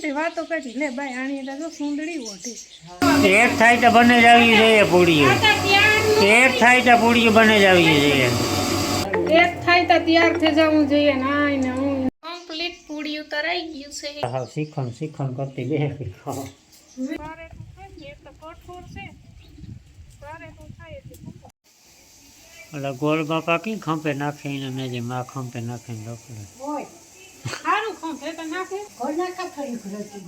તે વાતો કરી લે ભાઈ આણી તો જો સુંદડી ઓઢી એક થાય તો બને જ આવી જોઈએ પૂડીઓ એક થાય તો પૂડીઓ બને જ આવી જોઈએ એક થાય તો તૈયાર થઈ જવું જોઈએ ના ને હું કમ્પ્લીટ પૂડીઓ તરાઈ ગયું છે હા શીખણ કરતી બે તારે તું ખાઈ એ તો કઠોર છે તારે તું ખાય એટલે ગોળ બાપા કઈ ખંપે નાખીને મેં જે માં ખંપે નાખીને રખડે હોય સારું ખંભે તો નાખે ઘર નાખા ફરી ઘરતી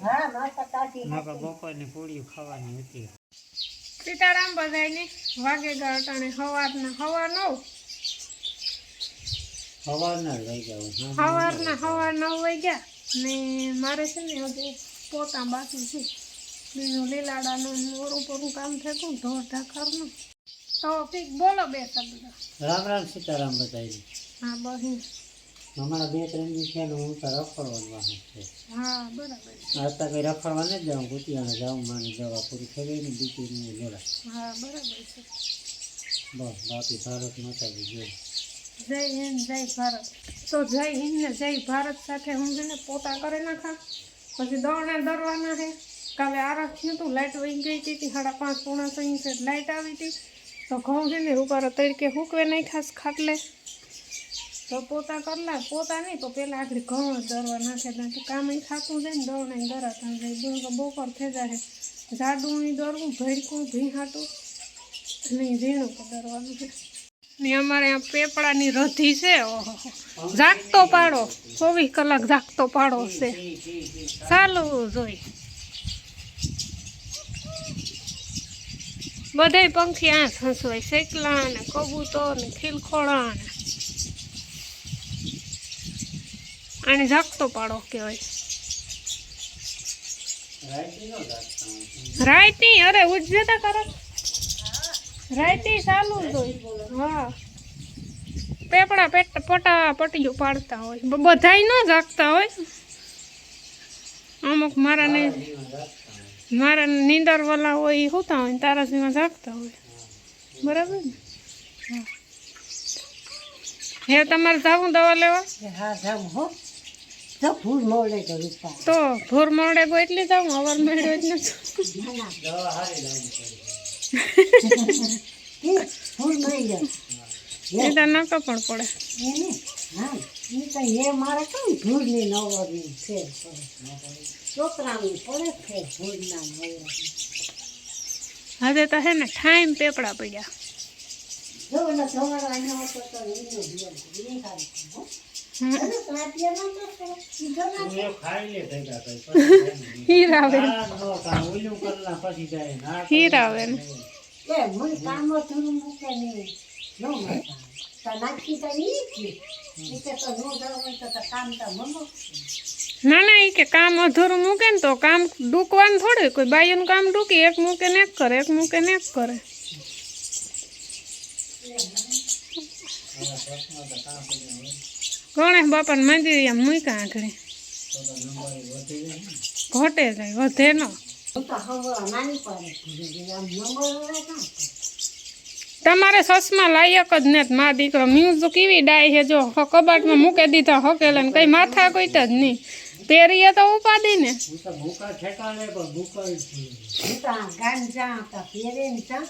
હા માતા તાતી નકર બપોરની પૂડીઓ ખાવાની હતી સીતારામ બધાયને વાગે ગાટાણે સવારના 9 સવારના લઈ જાવ સવારના 9 વાગ્યા ને મારે છે ને હજુ પોતા બાકી છે બીજું લીલાડાનું મોરું પોરું કામ થતું ઢોર ઢાખરનું તો ફીક બોલો બે શબ્દ રામ સીતારામ બતાવી હા બસ હમણાં 2-3 દિવસ થયા હું તો રખડવાનું વાહન છે હા બરાબર આજ તો કઈ રખડવા નથી જાઉં કુતિયાને જાઉં માની દવા પૂરી થઈ ગઈ ને દીકરીને જોડા હા બરાબર છે બસ બાકી ભારત માતાજી જોઈ જય હિન્દ જય ભારત તો જય હિન્દ ને જય ભારત સાથે હું છે ને પોતા કરી નાખા પછી દોડને દરવાના છે કાલે આરસ થયું હતું લાઇટ વહી ગઈ હતી 5:30 પોણા 6 લાઇટ આવી હતી તો ઘઉં છે ને રૂપારો તડકે હૂકવે નહીં ખાસ ખાટલે તો પોતા કરલા પોતા નહીં તો પેલા આગળ ઘઉં દરવા નાખે તો કામ ખાતું જાય ને દોડને દરાતા જાય બપોર થઈ જાય જાડું દરવું ભેડકું ભીહાટું નહીં ઝીણું દરવાનું છે ને અમારે આ પેપડાની રધી છે ઓહો જાગતો પાડો 24 કલાક જાગતો પાડો છે ચાલુ જોઈ બધાય પંખી આ હસવાય શેકલા ને કબૂતર ને ખીલખોડા ને આને જાગતો પાડો કહેવાય રાયતી અરે ઉજ્જતા કરો રાયતી ચાલુ જ હોય હા પેપડા પટીઓ પાડતા હોય બધાય ન જાગતા હોય અમુક મારા નીંદર વાલા હોય એ હોતા હોય તારાસીમાં જાગતા હોય બરાબર ને હા હે તમારે જાવું દવા લેવા હા જાવ હો તો ફૂલ મોડે તો રૂપા તો ભોર મોડે ગો એટલે જાઉં અવાર મેળ્યો એટલે દવા હારી લાવવી કે ફૂલ મળી જાય એ તો નકો પણ પડે એને હા એ તો એ મારે કઈ ભૂલની નવરની ફેર પડે છોકરાની પડે ફેર ભૂલના નવરની હવે તો હે ને ટાઈમ પેપડા પડ્યા જો ને સવારે આનો હતો તો એનો દિયો એ ખાલી હો અને પાટિયા ના તો સીધો ના એ ખાઈ લે ભેગા કઈ હીરાવે નો કામ ઓલું કરલા પછી જાય ના હીરાવે ને એ મને કામ થોડું મૂકે નહીં નો માતા તો નાખી તો ઈ કે તો નો જાવ તો કામ તો મમો ના એ કે કામ અધૂરું મૂકે ને તો કામ ડૂકવાનું થોડું કોઈ બાઈનું કામ ડૂકી એક મૂકે ને એક કરે એક મૂકે ને એક કરે ગણેશ બાપાને મંદિર એમ મૂક્યા આંગણે ઘટે જાય વધે ન તો હવા નાની પડે આમ નંબર ના તમારે સસમાં લાયક જ ને મા દીકરો મ્યુઝિક કેવી ડાય છે જો કબાટમાં મૂકી દીધા હકેલે ને કઈ માથા કોઈ જ નહીં પહેરીએ તો ઉપાડી ને ભૂકા ઠેકાણે પણ ભૂકા ગાંજા તા પેરે ને તા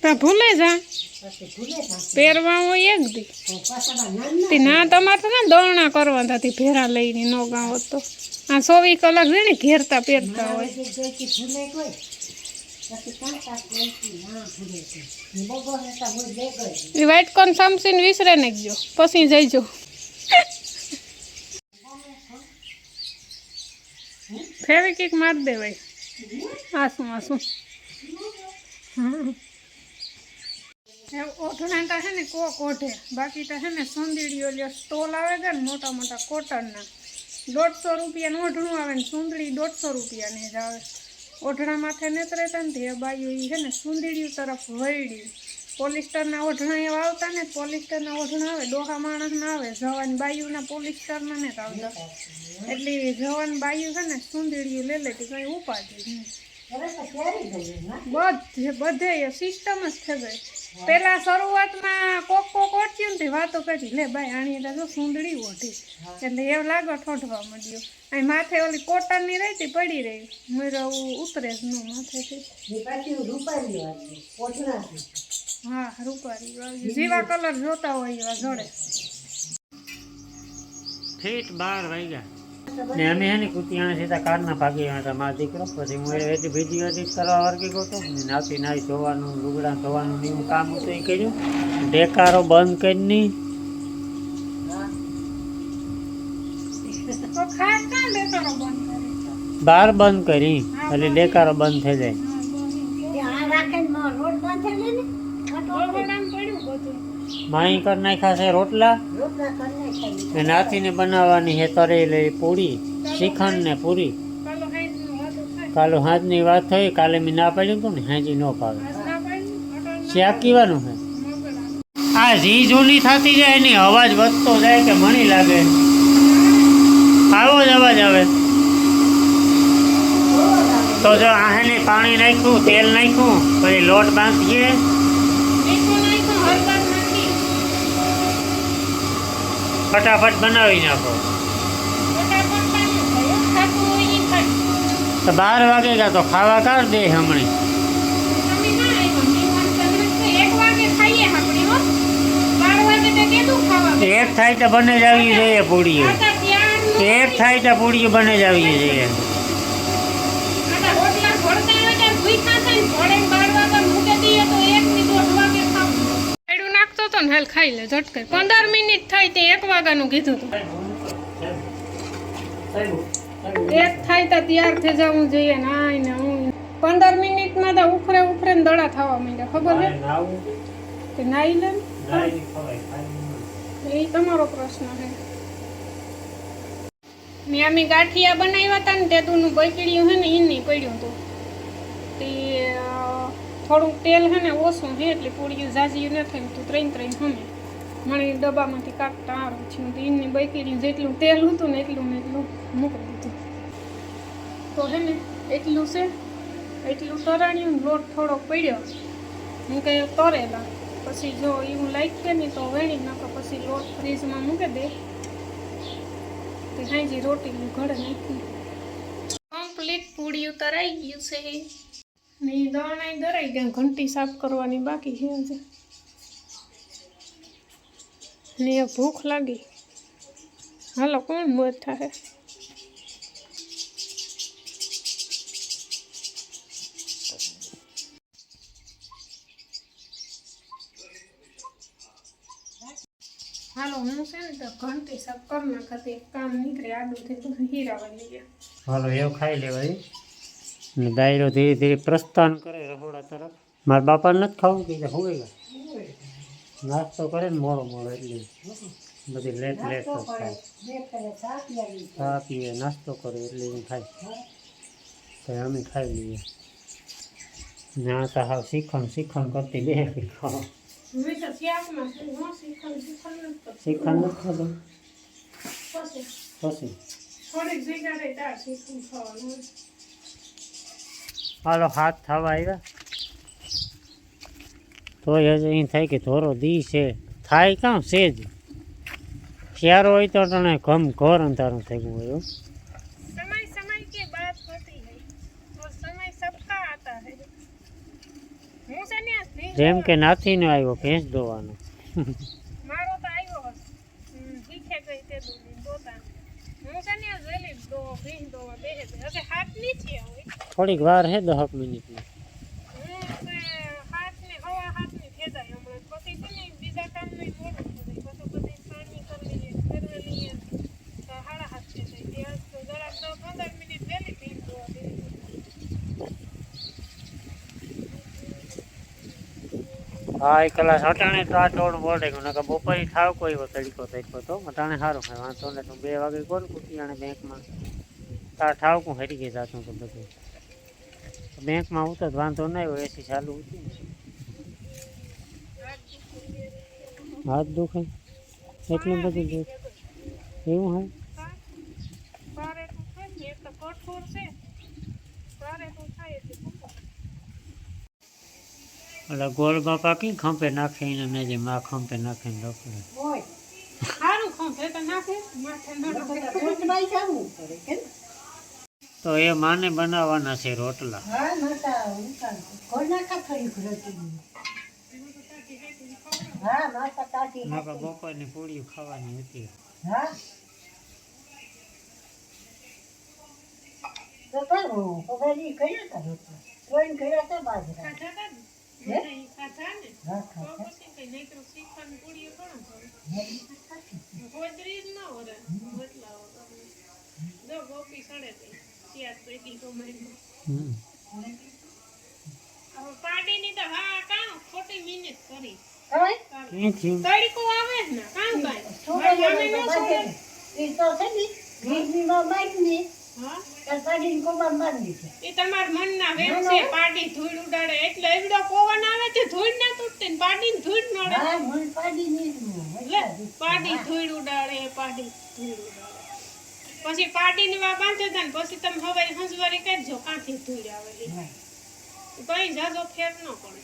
તો ભૂલે જા પછી ભૂલે તા પહેરવા હોય એક દી પાછા નાના તે ના તમારે ને દોરણા કરવા થતી ભેરા લઈને નો ગાવ તો આ 24 કલાક છે ને ઘેરતા પહેરતા હોય જોઈતી ભૂલે કોઈ પછી કાંટા કોઈ ના ભૂલે છે બગો હતા હું લે ગઈ એ વ્હાઈટ કોન સમસીને વિસરે ને ગયો પછી જઈજો ફેવિકિક માર દેવાય આસુ ઓઢણા તો છે ને કોક ઓઢે બાકી તો છે ને સુંદડીઓ લ્યો સ્ટોલ આવે છે ને મોટા મોટા કોટનના 150 રૂપિયાનું ઓઢણું આવે ને સુંદડી 150 રૂપિયાની જ આવે ઓઢણા માથે નથી રહેતા ને તે બાયું એ છે ને સુંદડીઓ તરફ વળ્યું પોલિસ્ટરના ઓઢણા એવા આવતા ને પોલિસ્ટરના ઓઢણા આવે ડોહા માણસના આવે જવાન બાયુના પોલિસ્ટરના નથી આવતા એટલે જવાન બાયુ છે ને સુંદડીઓ લે લેતી કંઈ ઉપાડી નહીં બધે સિસ્ટમ જ થઈ ગઈ. પેલા શરૂઆતમાં કોક ઓળખ્યું ને વાતો કરી લે ભાઈ આણી તો સુંદડી ઓઢી એટલે એવું લાગે ઠોઠવા માંડ્યો. અહીં માથે ઓલી કોટનની રહેતી પડી રહી મેરો ઉતરે જ ન માથેથી. હા રૂપારી જેવા કલર જોતા હોય એવા જોડે. ફીટ 12 વાગ્યા ને અમે હે ને કુતિયાણા સીધા કારના ભાગી હતા મારા દીકરો. પછી હું એથી વિડીયો એડિટ કરવા વર્ગી ગયો હતો. નાતી નાઈ ધોવાનું લુગડા ધોવાનું એવું કામ હતું એ કર્યું. ડેકારો બંધ કરીને તો ખાસ કાં ડેકારો બંધ કરે? બાર બંધ કરી એટલે ડેકારો બંધ થઈ જાય. ગોળગોળામાં પડ્યું બધું. માઈ કરી નાખ્યા છે રોટલા ને નાથીને બનાવવાની છે તરેલી પૂરી શ્રીખંડ ને પૂરી. કાલો હાઈનું વાતું થાય. કાલે હાજની વાત થઈ. કાલે મેં ના પાડ્યું હતું ને હાજી ન પાડે. આજ ના પાડ્યું અટલ શાક કીવાનું છે. મોકલા. આ જી જૂની થતી જાય ને અવાજ વધતો જાય કે મણી લાગે આવો જ અવાજ આવે. તો જો આને પાણી નાખ્યું તેલ નાખ્યું પછી લોટ બાંધીએ મીઠું નાખ્યું હળદર નાખી ફટાફટ બનાવી નાખો. ફટાફટ પાણી થયું ખાતું હોય ઈ ખાય. તો 12 વાગે ગયા તો ખાવા કાઢ દે હમણાં. તમે ના આવ્યો નિવાન તમને 1 વાગે ખાઈએ આપણે હો. 12 વાગે તો કેદું ખાવા બે. એક થાય તો બને જ આવી જોઈએ પૂડીઓ. આટા ત્યારનું એક થાય તો પૂડીઓ બને જ આવી જોઈએ. આટા રોટલા ભરતા હોય ત્યાં ભૂખ્યા થાય ને ભળે 12 વાગે મૂકે દઈએ તો 1 ની 1:30 વાગે ખાવું. એડું નાખતો તો ને હાલ ખાઈ લે ઝટકે. 15 મિનિટ થાય તે 1 વાગ્યાનું કીધું હતું. એક થાય તો તૈયાર થઈ જવું જોઈએ ને આય ને હું 15 મિનિટમાં તો ઉફરે ને દડા થવા માંડ્યા. ખબર છે કે નાઈ લે એ તમારો પ્રશ્ન છે. મેં અમે ગાંઠિયા બનાવ્યા હતા ને તે તુંનું બકડ્યું છે ને ઈની પડ્યું હતું તે થોડુંક તેલ છે ને ઓછું છે એટલે પૂરીયું ઝાઝી ન થાય તું 3 હમે મને ડબ્બામાંથી કાઢતા સારું છે. તો ઈની બકડ્યું જેટલું તેલ હતું ને એટલું મૂકી દીધું. તો છે ને એટલું છે એટલું તરાણ્યું લોટ થોડોક પડ્યો હું કંઈ તરેલા પછી જો એવું લાગ્યું ને તો વેણી નાખો પછી લોટ ફ્રીજમાં મૂકી દે તે હાજી રોટીનું ઘડે નાખી. કમ્પ્લીટ પૂડીયું તરાઈ ગયું છે ને દણાઈ દરાઈ ગયા. ઘંટી સાફ કરવાની બાકી છે હજી ને ભૂખ લાગી. હાલો કોણ મોજ થાય. હાલો હું છે ને તો ઘંટી સાફ કરી નાખતી કામ નીકળે આડુંથી તો હીરાવા લઈએ. હાલો એવું ખાઈ લેવાય ને દાયરો ધીરે ધીરે પ્રસ્થાન કરે રહોડા તરફ. મારા બાપાને નથી ખાવું કે હોય ગયા નાસ્તો કરે ને મોડો એટલે બધી લેટ જ થાય. ચા પીએ નાસ્તો કરે એટલે એને ખાય તો અમે ખાઈ લઈએ. ના તો હાવ શીખણ કરતી બે ખાવા મેં તો શાકમાં છે હો શીખણ નથી શીખણ નથી ખાધું પછી પછી થોડીક જગ્યા રહી તાર શીખણ ખાવાનું. હાલો હાથ થવા આવ્યા તોય હજી અહીં થાય કે ધોરો દી છે થાય કામ છે જ. શિયાળો હોય તો તને ઘર અંધારું થઈ ગયું હોય. समय की बात होती है और समय सबका आता है. હું છે ને જેમ કે નાથીનો આવ્યો ભેંસ દોવાનો મારો તો આવ્યો શીખે ગઈ તે દોતા હું છે ને વેલી દો ભીંગ દો બે હશે હાથ નીચે હોય થોડીક વાર હે 10 મિનિટની. હાથ ને હવા હાથ ની થઈ જાય હમણાં પછી છે ને બીજા કામ નહીં મોડું થઈ જાય પછી બધી પાણી કરી લઈએ ફેરવે લઈએ તો હાડા હાથ થઈ જાય ત્યાં તો જરાક 10-15 મિનિટ વેલી ભીંગ દો હા એક કલાક અટાણે તો આ થોડું બોલે કે બપોરે થાવ કોઈ તડીકો તો અટાણે સારું ખાય વાંધો ને તો 2 વાગે કોણ કુટિયાણે બેંકમાં તાર ઠાવ કું હરી ગઈ જાતું તો બધું બેંકમાં ઉતર વાંધો નહીં હોય એસી ચાલુ હતી હાથ દુખે એટલું બધું દુખ એવું હોય. પારે તો છે ને એક તો કઠોર છે તારે તો થાય એટલે શું કરું? ઓલા ગોળ બાપા કઈ ખંભે નાખીને ને જે માં ખંભે નાખીને રખડે. હોય સારું ખંભે તો નાખે માથે ન નાખે. ભૂતભાઈ જવું પડે કેમ તો એ માને બનાવવાના છે રોટલા. હા માતા ઘર નાખા થોડી ઘરતી હા માતા તાતી નકર બપોરની પૂરીઓ ખાવાની હતી. હા તો પણ પગારી કર્યા હતા રોટલા ત્રણ કર્યા હતા બાજરા ખાધા તા ને? હે? બધા ખાધા ને હા તો ખાતા પછી કઈ નહીં તો શીખવાની પૂરીઓ ઘણો કરે. હા ગોદરી જ ન વરે રોટલા વગર. જો ગોપી સડે તે શિયાળ પેટી ગમાઈ. હમ. હવે પાડીની તો હા કાં ખોટી મહેનત કરી. હવે ક્યાં થયું? તડકો આવે જ ને કાં કાંઈ. છોડે મારી મામી ન છોડે. એ તો છે ને વીજળીમાં બાંધની હા ત્યાં પાડીને કોબામાં બાંધી છે એ તમાર મનના વેમ છે પાડી ધૂળ ઉડાડે એટલે એવડો પવન આવે છે ધૂળ ના તૂટતી ને પાડીને ધૂળ નડે હા મન પાડીને લે પાડી ધૂળ ઉડાડે પાડી ધૂળ ઉડાડે પછી પાડીને વા બાંધે હતા ને પછી તમે હવે હંજવારી કરજો કાંથી ધૂળ આવેલી કઈ જાજો ફેર ન પડે